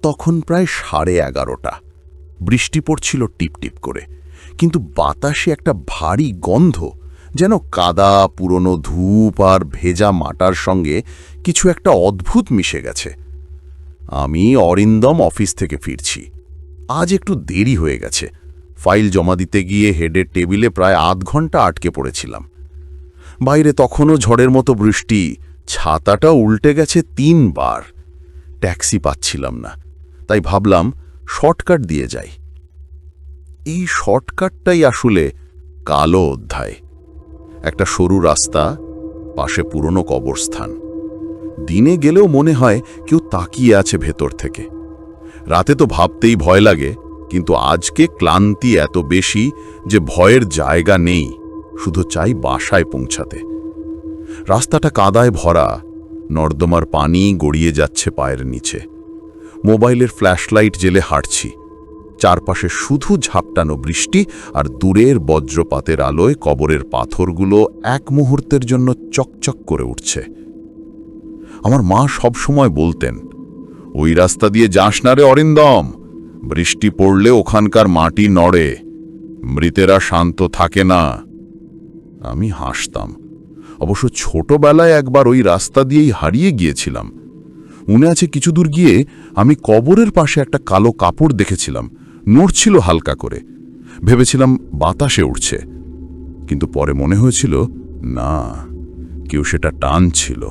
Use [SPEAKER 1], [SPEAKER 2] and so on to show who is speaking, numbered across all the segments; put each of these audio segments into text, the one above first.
[SPEAKER 1] তখন প্রায় 11:30। বৃষ্টি পড়ছিল টিপটিপ করে, কিন্তু বাতাসে একটা ভারী গন্ধ, যেন কাদা, পুরনো ধূপ আর ভেজা মাটার সঙ্গে কিছু একটা অদ্ভুত মিশে গেছে। আমি অরিন্দম অফিস থেকে ফিরছি। আজ একটু দেরি হয়ে গেছে। ফাইল জমা দিতে গিয়ে হেডের টেবিলে প্রায় আধ ঘন্টা আটকে পড়েছিলাম। বাইরে তখনও ঝড়ের মতো বৃষ্টি, ছাতাটা উল্টে গেছে 3 বার। ট্যাক্সি পাচ্ছিলাম না, তাই ভাবলাম শর্টকাট দিয়ে যাই। এই শর্টকাটটাই আসলে কালো অধ্যায়। একটা সরু রাস্তা, পাশে পুরনো কবরস্থান। দিনে গেলেও মনে হয় কেউ তাকিয়ে আছে ভেতর থেকে। রাতে তো ভাবতেই ভয় লাগে, কিন্তু আজকে ক্লান্তি এত বেশি যে ভয়ের জায়গা নেই, শুধু চাই বাসায় পৌঁছাতে। রাস্তাটা কাদায় ভরা, নর্দমার পানি গড়িয়ে যাচ্ছে পায়ের নিচে। মোবাইলের ফ্ল্যাশলাইট জেলে হাঁটছি। চারপাশে শুধু ঝাপটানো বৃষ্টি আর দূরের বজ্রপাতের আলোয় কবরের পাথরগুলো এক মুহূর্তের জন্য চকচক করে উঠছে। আমার মা সবসময় বলতেন, ওই রাস্তা দিয়ে যাস না রে অরিন্দম, বৃষ্টি পড়লে ওখানকার মাটি নড়ে, মৃতেরা শান্ত থাকে না। আমি হাসতাম। অবশ্য ছোটবেলায় একবার ওই রাস্তা দিয়েই হারিয়ে গিয়েছিলাম। মনে আছে, কিছু দূর গিয়ে আমি কবরের পাশে একটা কালো কাপড় দেখেছিলাম, নড়ছিল হালকা করে। ভেবেছিলাম বাতাসে উঠছে, কিন্তু পরে মনে হয়েছিল না, কেউ সেটা টানছিল।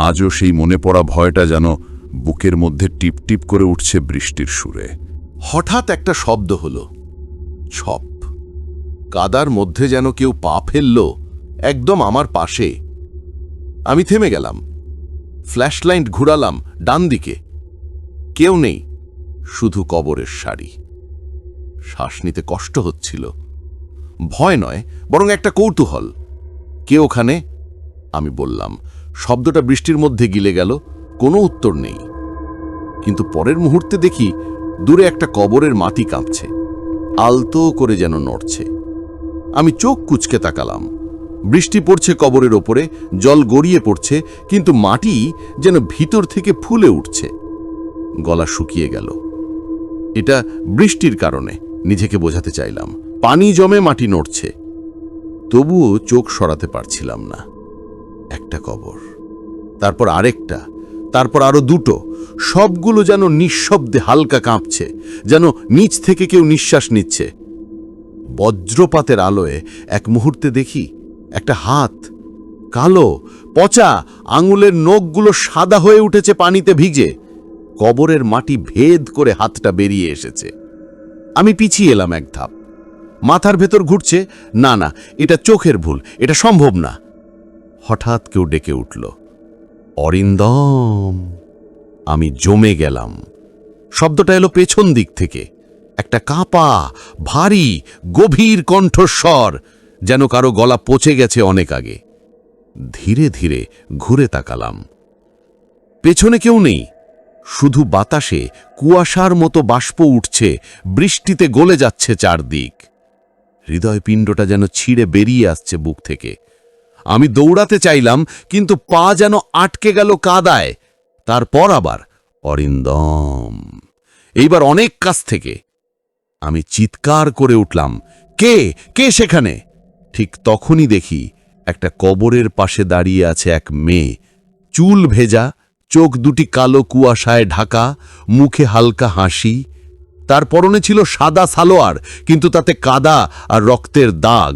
[SPEAKER 1] আজও সেই মনে পড়া ভয়টা যেন বুকের মধ্যে টিপটিপ করে উঠছে বৃষ্টির সুরে।
[SPEAKER 2] হঠাৎ একটা শব্দ হলো, ছপ। কাদার মধ্যে যেন কেউ পা ফেলল, একদম আমার পাশে। আমি থেমে গেলাম। ফ্ল্যাশলাইট ঘুরালাম ডান দিকে। কেউ নেই, শুধু কবরের সারি। শ্বাস নিতে কষ্ট হচ্ছিল। ভয় নয়, বরং একটা কৌতূহল। কে ওখানে? আমি বললাম। শব্দটা বৃষ্টির মধ্যে গিলে গেল, কোনো উত্তর নেই। কিন্তু পরের মুহূর্তে দেখি দূরে একটা কবরের মাটি কাঁপছে, আলতো করে যেন নড়ছে। আমি চোখ কুঁচকে তাকালাম। বৃষ্টি পড়ছে কবরের ওপরে, জল গড়িয়ে পড়ছে, কিন্তু মাটি যেন ভিতর থেকে ফুলে উঠছে। গলা শুকিয়ে গেল। এটা বৃষ্টির কারণে, নিজেকে বোঝাতে চাইলাম। পানি জমে মাটি নড়ছে। তবুও চোখ সরাতে পারছিলাম না। একটা কবর, তারপর আরেকটা, তারপর আরো দুটো। সবগুলো যেন নিঃশব্দে হালকা কাঁপছে, যেন নিচ থেকে কেউ নিঃশ্বাস নিচ্ছে। বজ্রপাতের আলোয় এক মুহূর্তে দেখি একটা হাত, কালো, পচা, আঙুলের নখগুলো সাদা হয়ে উঠেছে পানিতে ভিজে। কবরের মাটি ভেদ করে হাতটা বেরিয়ে এসেছে। আমি পিছিয়ে এলাম এক ধাপ। মাথার ভেতর ঘুরছে, না না, এটা চোখের ভুল, এটা সম্ভব না। হঠাৎ কেউ ডেকে উঠল, অরিন্দম। আমি জমে গেলাম। শব্দটা এলো পেছন দিক থেকে। একটা কাঁপা, ভারী, গভীর কণ্ঠস্বর, যেন কারো গলা পচে গেছে অনেক আগে। ধীরে ধীরে ঘুরে তাকালাম। পেছনে কেউ নেই, শুধু বাতাসে কুয়াশার মতো বাষ্প উঠছে, বৃষ্টিতে গলে যাচ্ছে চারদিক। হৃদয়পিণ্ডটা যেন ছিঁড়ে বেরিয়ে আসছে বুক থেকে। আমি দৌড়াতে চাইলাম, কিন্তু পা যেন আটকে গেল কাদায়। তারপর আবার অরিন্দম, এইবার অনেক কাছ থেকে। আমি চিৎকার করে উঠলাম, কে কে সেখানে? ঠিক তখনই দেখি একটা কবরের পাশে দাঁড়িয়ে আছে এক মেয়ে। চুল ভেজা, চোখ দুটি কালো কুয়াশায় ঢাকা, মুখে হালকা হাসি। তার পরনে ছিল সাদা সালোয়ার, কিন্তু তাতে কাদা আর রক্তের দাগ।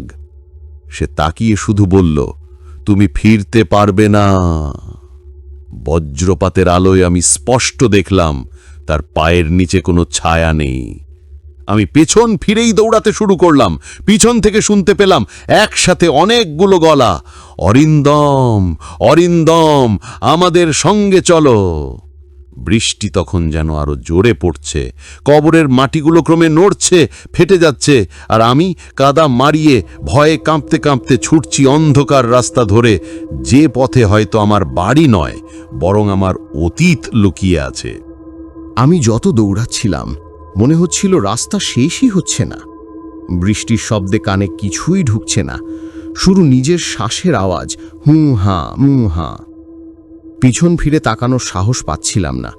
[SPEAKER 2] সে তাকিয়ে শুধু বলল, তুমি ফিরতে পারবে না। বজ্রপাতের আলোয় আমি স্পষ্ট দেখলাম তার পায়ের নিচে কোনো ছায়া নেই। আমি পেছন ফিরেই দৌড়াতে শুরু করলাম। পিছন থেকে শুনতে পেলাম একসাথে অনেকগুলো গলা, অরিন্দম, অরিন্দম, আমাদের সঙ্গে চলো। বৃষ্টি তখন যেন আরো জোরে পড়ছে। কবরের মাটিগুলো ক্রমে নড়ছে, ফেটে যাচ্ছে, আর আমি কাদা মারিয়ে ভয়ে কাঁপতে কাঁপতে ছুটছি অন্ধকার রাস্তা ধরে, যে পথে হয়তো আমার বাড়ি নয়, বরং আমার অতীত লুকিয়ে আছে।
[SPEAKER 3] আমি যত দৌড়াচ্ছিলাম, মনে হচ্ছিল রাস্তা শেষই হচ্ছে না। বৃষ্টির শব্দে কানে কিছুই ঢুকছে না, শুধু নিজের শ্বাসের আওয়াজ, হুঁ হাঁ, মুঁ হাঁ। পিছন ফিরে তাকানোর সাহস পাচ্ছিলাম না।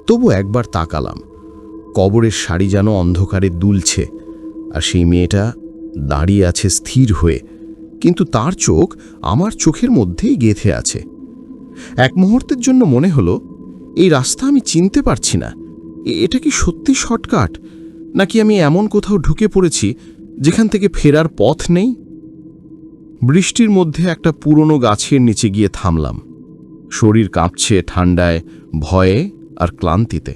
[SPEAKER 3] তবু একবার তাকালাম। কবরের শাড়ি যেন অন্ধকারে দুলছে, আর সেই মেয়েটা দাঁড়িয়ে আছে স্থির হয়ে, কিন্তু তার চোখ আমার চোখের মধ্যেই গেঁথে আছে। এক মুহূর্তের জন্য মনে হলো এই রাস্তা আমি চিনতে পারছি না। এটা কি সত্যি শর্টকাট, নাকি আমি এমন কোথাও ঢুকে পড়েছি যেখান থেকে ফেরার পথ নেই? বৃষ্টির মধ্যে একটা পুরনো গাছের নিচে গিয়ে থামলাম। শরীর কাঁপছে ঠান্ডায়, ভয়ে আর ক্লান্তিতে।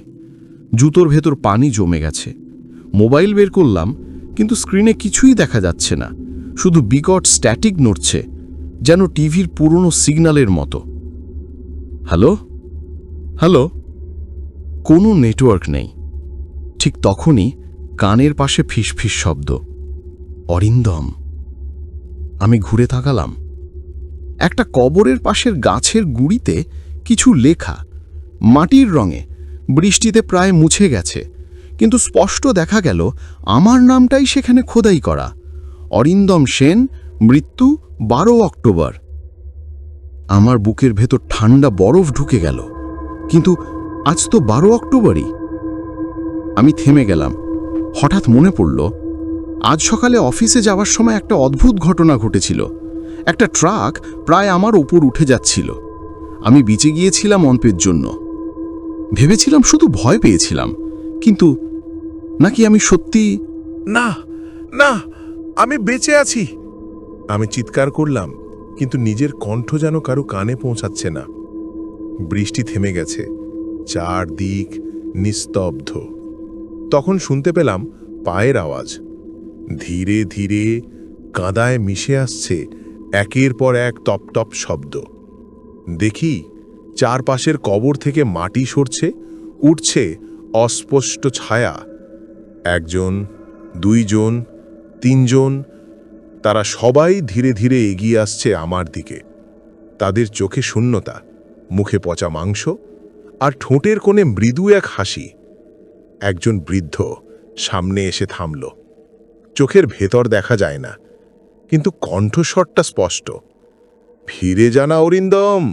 [SPEAKER 3] জুতোর ভেতর পানি জমে গেছে। মোবাইল বের করলাম, কিন্তু স্ক্রিনে কিছুই দেখা যাচ্ছে না, শুধু বিকট স্ট্যাটিক নড়ছে, যেন টিভির পুরনো সিগন্যালের মতো। হ্যালো হ্যালো, কোনো নেটওয়ার্ক নেই। ঠিক তখনই কানের পাশে ফিসফিস শব্দ, অরিন্দম। আমি ঘুরে তাকালাম। একটা কবরের পাশের গাছের গুঁড়িতে কিছু লেখা, মাটির রঙে, বৃষ্টিতে প্রায় মুছে গেছে, কিন্তু স্পষ্ট দেখা গেল আমার নামটাই সেখানে খোদাই করা, অরিন্দম সেন, মৃত্যু 12 অক্টোবর। আমার বুকের ভেতর ঠান্ডা বরফ ঢুকে গেল। কিন্তু আজ তো 12 অক্টোবরই। আমি থেমে গেলাম। হঠাৎ মনে পড়ল, আজ সকালে অফিসে যাওয়ার সময় একটা অদ্ভুত ঘটনা ঘটেছিল। একটা ট্রাক প্রায় আমার উপর উঠে যাচ্ছিল। আমি বেঁচে গিয়েছিলাম অল্পের জন্য। ভেবেছিলাম শুধু ভয় পেয়েছিলাম, কিন্তু নাকি আমি সত্যি?
[SPEAKER 4] না না, আমি বেঁচে আছি। আমি চিৎকার করলাম, কিন্তু নিজের কণ্ঠ যেন কারো কানে পৌঁছাচ্ছে না। বৃষ্টি থেমে গেছে, চারদিক নিস্তব্ধ। তখন শুনতে পেলাম পায়ের আওয়াজ। ধীরে ধীরে কাদায় মিশে আসছে একের পর এক টপ শব্দ। দেখি চারপাশের কবর থেকে মাটি সরছে, উঠছে অস্পষ্ট ছায়া। 1 জন, 2 জন, 3 জন, তারা সবাই ধীরে ধীরে এগিয়ে আসছে আমার দিকে। তাদের চোখে শূন্যতা, মুখে পচা মাংস, আর ঠোঁটের কোণে মৃদু এক হাসি। একজন বৃদ্ধ সামনে এসে থামল। চোখের ভেতর দেখা যায় না, কিন্তু কণ্ঠস্বরটা স্পষ্ট। ফিরে জানা অরিন্দম,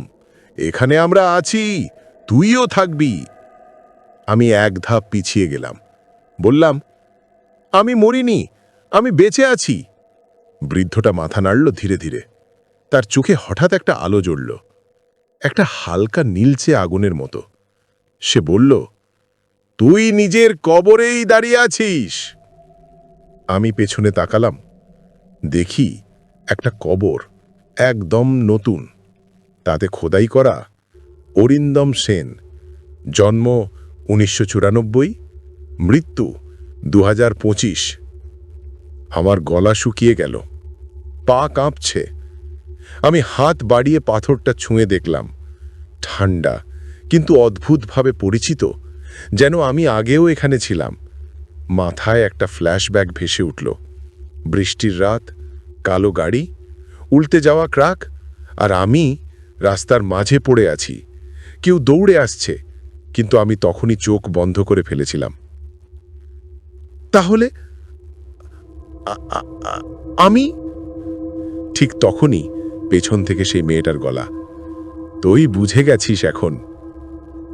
[SPEAKER 4] এখানে আমরা আছি, তুইও থাকবি। আমি এক ধাপ পিছিয়ে গেলাম, বললাম, আমি মরিনি, আমি বেঁচে আছি। বৃদ্ধটা মাথা নাড়ল ধীরে ধীরে। তার চোখে হঠাৎ একটা আলো জ্বলল, একটা হালকা নীলচে আগুনের মতো। সে বলল, তুই নিজের কবরেই দাঁড়িয়ে আছিস। আমি পেছনে তাকালাম। দেখি একটা কবর, একদম নতুন। তাতে খোদাই করা অরিন্দম সেন, জন্ম 1994, মৃত্যু 2025। আমার গলা শুকিয়ে গেল, পা কাঁপছে। আমি হাত বাড়িয়ে পাথরটা ছুঁয়ে দেখলাম। ঠান্ডা, কিন্তু অদ্ভুতভাবে পরিচিত, যেন আমি আগেও এখানে ছিলাম। মাথায় একটা ফ্ল্যাশব্যাক ভেসে উঠল। বৃষ্টির রাত, কালো গাড়ি, উল্টে যাওয়া ট্রাক, আর আমি রাস্তার মাঝে পড়ে আছি। কেউ দৌড়ে আসছে, কিন্তু আমি তখনই চোখ বন্ধ করে ফেলেছিলাম। তাহলে আমি? ঠিক তখনই পেছন থেকে সেই মেয়েটার গলা, তুই বুঝে গেছিস এখন।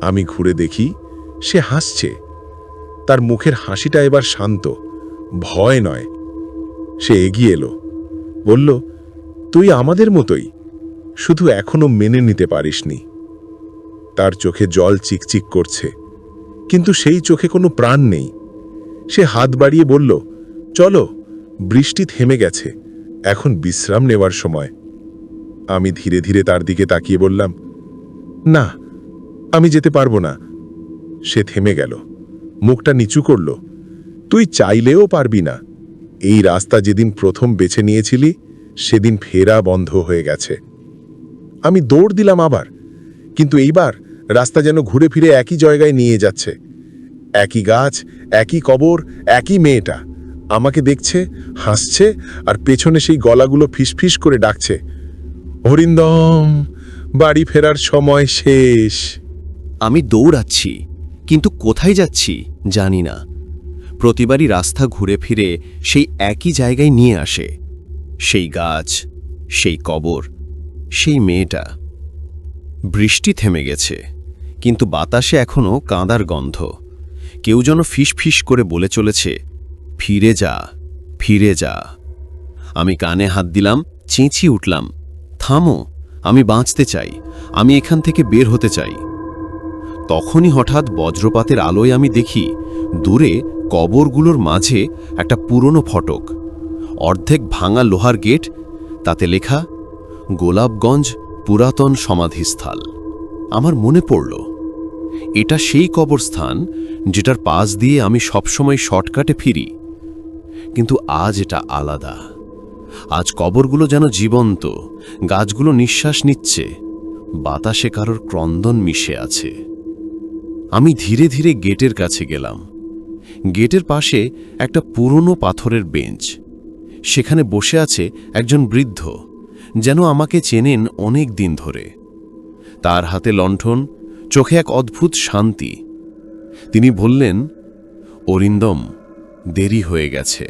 [SPEAKER 4] আমি ঘুরে দেখি সে হাসছে। তার মুখের হাসিটা এবার শান্ত, ভয় নয়। সে এগিয়ে এলো, বলল, তুই আমাদের মতোই, শুধু এখনো মেনে নিতে পারিসনি। তার চোখে জল চিকচিক করছে, কিন্তু সেই চোখে কোনো প্রাণ নেই। সে হাত বাড়িয়ে বলল, চলো, বৃষ্টি থেমে গেছে, এখন বিশ্রাম নেওয়ার সময়। আমি ধীরে ধীরে তার দিকে তাকিয়ে বললাম, না, আমি যেতে পারবো না। সে থেমে গেল, মুখটা নিচু করল। তুই চাইলেও পারবি না। এই রাস্তা যেদিন প্রথম বেছে নিয়েছিলি, সেদিন ফেরা বন্ধ হয়ে গেছে। আমি দৌড় দিলাম আবার, কিন্তু এইবার রাস্তা যেন ঘুরে ফিরে একই জায়গায় নিয়ে যাচ্ছে। একই গাছ, একই কবর, একই মেয়েটা আমাকে দেখছে, হাসছে, আর পেছনে সেই গলাগুলো ফিসফিস করে ডাকছে, অরিন্দম, বাড়ি ফেরার সময় শেষ।
[SPEAKER 5] আমি দৌড়াচ্ছি, কিন্তু কোথায় যাচ্ছি জানি না। প্রতিবারই রাস্তা ঘুরে ফিরে সেই একই জায়গায় নিয়ে আসে। সেই গাছ, সেই কবর, সেই মেয়েটা। বৃষ্টি থেমে গেছে, কিন্তু বাতাসে এখনো কাঁদার গন্ধ। কেউ যেন ফিস ফিস করে বলে চলেছে, ফিরে যা, ফিরে যা। আমি কানে হাত দিলাম, চেঁচিয়ে উঠলাম, থামো, আমি বাঁচতে চাই, আমি এখান থেকে বের হতে চাই। তখনই হঠাৎ বজ্রপাতের আলোয় আমি দেখি দূরে কবরগুলোর মাঝে একটা পুরনো ফটক, অর্ধেক ভাঙা লোহার গেট, তাতে লেখা গোলাপগঞ্জ পুরাতন সমাধিস্থল। আমার মনে পড়ল, এটা সেই কবরস্থান যেটার পাশ দিয়ে আমি সবসময় শর্টকাটে ফিরি। কিন্তু আজ এটা আলাদা। আজ কবরগুলো যেন জীবন্ত, গাছগুলো নিঃশ্বাস নিচ্ছে, বাতাসে কারোর ক্রন্দন মিশে আছে। আমি ধীরে ধীরে গেটের কাছে গেলাম। গেটের পাশে একটা পুরনো পাথরের বেঞ্চ। সেখানে বসে আছে একজন বৃদ্ধ, যেন আমাকে চেনেন অনেক দিন ধরে। তার হাতে লণ্ঠন, চোখে এক অদ্ভুত শান্তি। তিনি বললেন, অরিন্দম, দেরি হয়ে গেছে।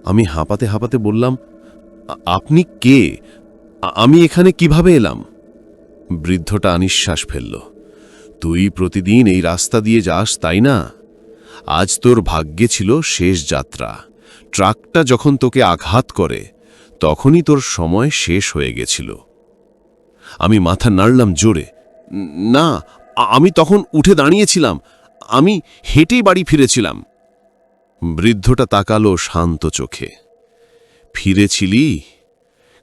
[SPEAKER 5] আমি হাঁপাতে হাঁপাতে বললাম, আপনি কে? আমি এখানে কিভাবে এলাম? বৃদ্ধটা অনিশ্বাস ফেলল। তুই প্রতিদিন এই রাস্তা দিয়ে যাস, তাই না? আজ তোর ভাগ্যে ছিল শেষ যাত্রা। ট্রাকটা যখন তোকে আঘাত করে, তখনই তোর সময় শেষ হয়ে গেছিল। আমি মাথা নাড়লাম জোরে। না, আমি তখন উঠে দাঁড়িয়েছিলাম, আমি হেঁটেই বাড়ি ফিরেছিলাম। বৃদ্ধটা তাকালো শান্ত চোখে। ফিরেছিলি?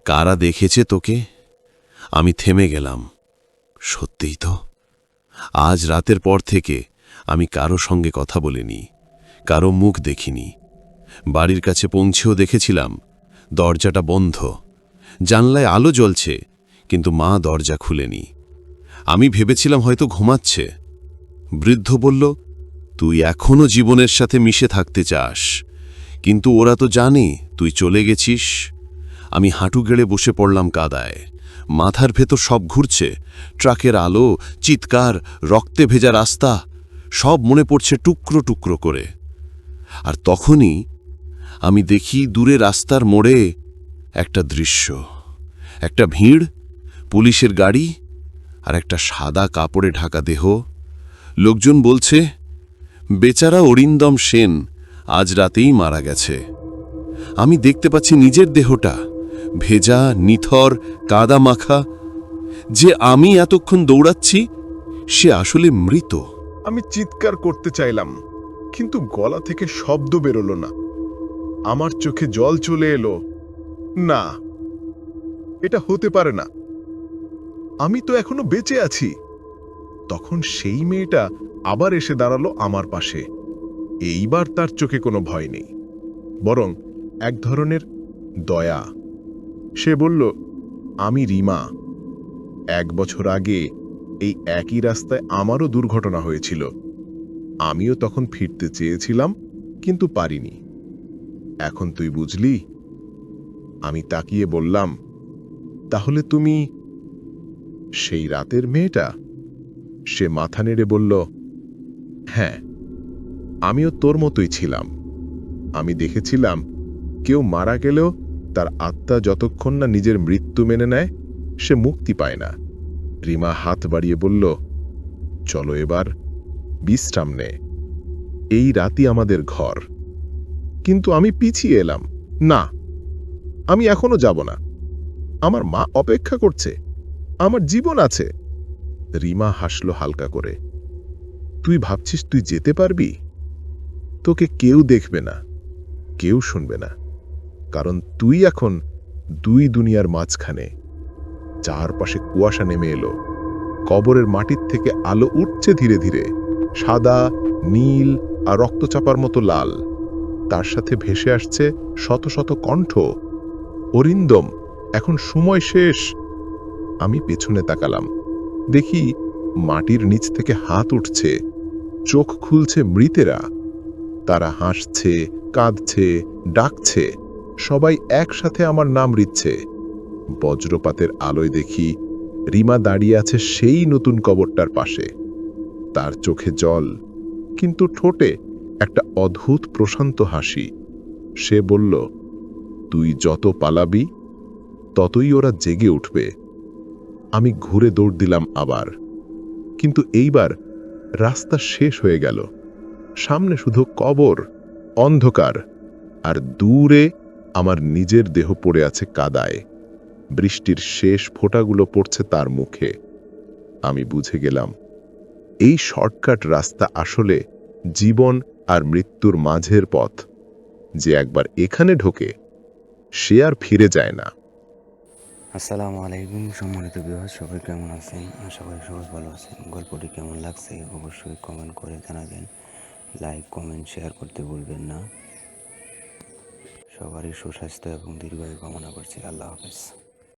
[SPEAKER 5] কারা দেখেছে তোকে? আমি থেমে গেলাম। সত্যিই তো, আজ রাতের পর থেকে আমি কারো সঙ্গে কথা বলিনি, কারো মুখ দেখিনি। বাড়ির কাছে পৌঁছেও দেখেছিলাম দরজাটা বন্ধ, জানলায় আলো জ্বলছে, কিন্তু মা দরজা খুলেনি। আমি ভেবেছিলাম হয়তো ঘুমাচ্ছে। বৃদ্ধ বলল, তুই এখনো জীবনের সাথে মিশে থাকতে চাস, কিন্তু ওরা তো জানে তুই চলে গেছিস। আমি হাঁটু গেড়ে বসে পড়লাম কাদায়। মাথার ভেতর সব ঘুরছে, ট্রাকের আলো, চিৎকার, রক্তে ভেজা রাস্তা, সব মনে পড়ছে টুকরো টুকরো করে। আর তখনই আমি দেখি দূরে রাস্তার মোড়ে একটা দৃশ্য, একটা ভিড়, পুলিশের গাড়ি আর একটা সাদা কাপড়ে ঢাকা দেহ। লোকজন বলছে, বেচারা অরিন্দম সেন আজ রাতেই মারা গেছে। আমি দেখতে পাচ্ছি নিজের দেহটা, ভেজা, নিথর, কাদা মাখা। যে আমি এতক্ষণ দৌড়াচ্ছি, সে আসলে মৃত।
[SPEAKER 4] আমি চিৎকার করতে চাইলাম, কিন্তু গলা থেকে শব্দ বেরোলো না। আমার চোখে জল চলে এলো। না, এটা হতে পারে না, আমি তো এখনো বেঁচে আছি। তখন সেই মেয়েটা আবার এসে দাঁড়ালো আমার পাশে। এইবার তার চোখে কোনো ভয় নেই, বরং এক ধরনের দয়া। সে বলল, আমি রিমা। 1 বছর আগে এই একই রাস্তায় আমারও দুর্ঘটনা হয়েছিল। আমিও তখন ফিরতে চেয়েছিলাম, কিন্তু পারিনি। এখন তুই বুঝলি? আমি তাকিয়ে বললাম, তাহলে তুমি সেই রাতের মেয়েটা? সে মাথা নেড়ে বলল, হ্যাঁ, আমিও তোর মতোই ছিলাম। আমি দেখেছিলাম কেউ মারা গেলেও তার আত্মা যতক্ষণ না নিজের মৃত্যু মেনে নেয়, সে মুক্তি পায় না। রিমা হাত বাড়িয়ে বলল, চলো এবার বিশ্রাম নে, এই রাতই আমাদের ঘর। কিন্তু আমি পিছিয়ে এলাম। না, আমি এখনো যাব না। আমার মা অপেক্ষা করছে, আমার জীবন আছে। রিমা হাসল হালকা করে। তুই ভাবছিস তুই যেতে পারবি? তোকে কেউ দেখবে না, কেউ শুনবে না, কারণ তুই এখন 2 দুনিয়ার মাঝখানে। চারপাশে কুয়াশা নেমে এলো। কবরের মাটির থেকে আলো উঠছে ধীরে ধীরে, সাদা, নীল আর রক্তচাপার মতো লাল। তার সাথে ভেসে আসছে শত শত কণ্ঠ। অরিন্দম, এখন সময় শেষ। আমি পেছনে তাকালাম, দেখি মাটির নিচ থেকে হাত উঠছে, চোখ খুলছে মৃতেরা। তারা হাসছে, কাঁদছে, ডাকছে, সবাই একসাথে আমার নাম নিচ্ছে। বজ্রপাতের আলোয় দেখি রিমা দাঁড়িয়ে আছে সেই নতুন কবরটার পাশে। তার চোখে জল, কিন্তু ঠোঁটে একটা অদ্ভুত প্রশান্ত হাসি। সে বলল, তুই যত পালাবি, ততই ওরা জেগে উঠবে। আমি ঘুরে দৌড় দিলাম আবার। কিন্তু এইবার রাস্তা শেষ হয়ে গেল। সামনে শুধু কবর, অন্ধকার, আর দূরে আমার নিজের দেহ পড়ে আছে কাদায়। বৃষ্টির শেষ ফোঁটাগুলো পড়ছে তার মুখে। আমি বুঝে গেলাম, এই শর্টকাট রাস্তা আসলে জীবন আর মৃত্যুর মাঝের পথ। যে একবার এখানে ঢোকে সে আর ফিরে যায় না।
[SPEAKER 6] আসসালামু আলাইকুম সম্মানিত ভিউয়ার, সবাই কেমন আছেন? আশা করি সবাই ভালো আছেন। গল্পটি কেমন লাগছে অবশ্যই কমেন্ট করে জানাবেন। লাইক, কমেন্ট, শেয়ার করতে ভুলবেন না। সবারই সুস্বাস্থ্য এবং দীর্ঘায়ু কামনা করছি। আল্লাহ হাফেজ।